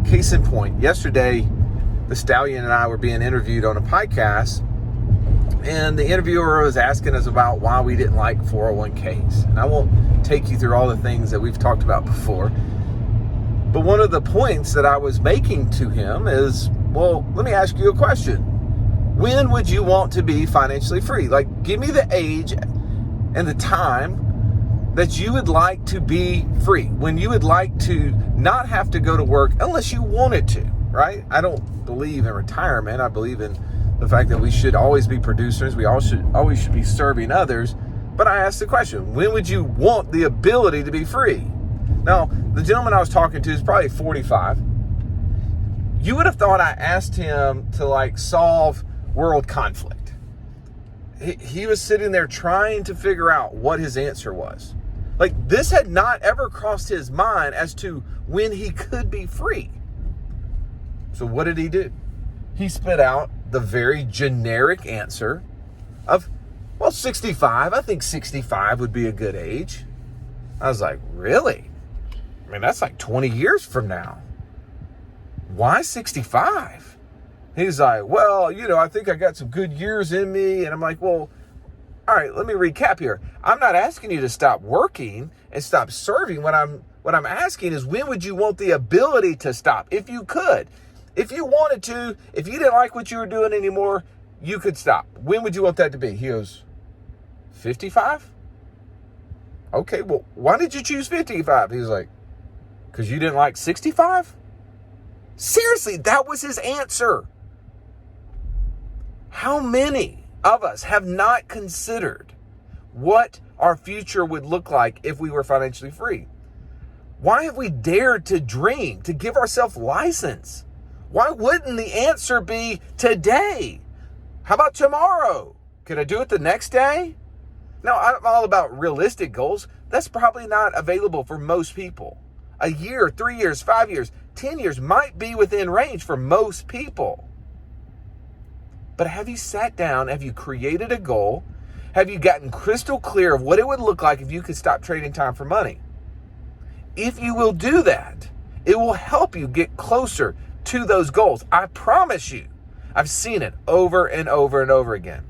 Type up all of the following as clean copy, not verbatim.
case in point, yesterday, the Stallion and I were being interviewed on a podcast, and the interviewer was asking us about why we didn't like 401ks. And I won't take you through all the things that we've talked about before, but one of the points that I was making to him is, well, let me ask you a question. When would you want to be financially free? Like, give me the age and the time that you would like to be free, when you would like to not have to go to work unless you wanted to, right? I don't believe in retirement. I believe in the fact that we should always be producers. We always should be serving others. But I asked the question, when would you want the ability to be free? Now, the gentleman I was talking to is probably 45. You would have thought I asked him to solve world conflict. He was sitting there trying to figure out what his answer was. This had not ever crossed his mind as to when he could be free. So what did he do? He spit out the very generic answer of, 65. I think 65 would be a good age. I was like, really? I mean, that's 20 years from now. Why 65? He's like, I think I got some good years in me. And I'm like, well, all right, let me recap here. I'm not asking you to stop working and stop serving. What I'm asking is, when would you want the ability to stop? If you could, if you wanted to, if you didn't like what you were doing anymore, you could stop. When would you want that to be? He goes, 55? Okay, well, why did you choose 55? He was like, because you didn't like 65? Seriously, that was his answer. How many of us have not considered what our future would look like if we were financially free? Why have we dared to dream, to give ourselves license? Why wouldn't the answer be today? How about tomorrow? Can I do it the next day? Now, I'm all about realistic goals. That's probably not available for most people. A year, 3 years, 5 years, 10 years might be within range for most people. But have you sat down? Have you created a goal? Have you gotten crystal clear of what it would look like if you could stop trading time for money? If you will do that, it will help you get closer to those goals. I promise you. I've seen it over and over and over again.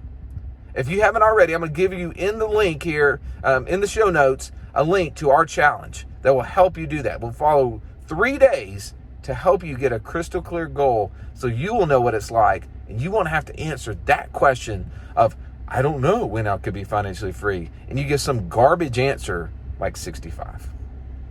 If you haven't already, I'm going to give you in the link here, in the show notes, a link to our challenge that will help you do that. We'll follow 3 days to help you get a crystal clear goal so you will know what it's like, and you won't have to answer that question of, I don't know when I could be financially free, and you get some garbage answer like 65.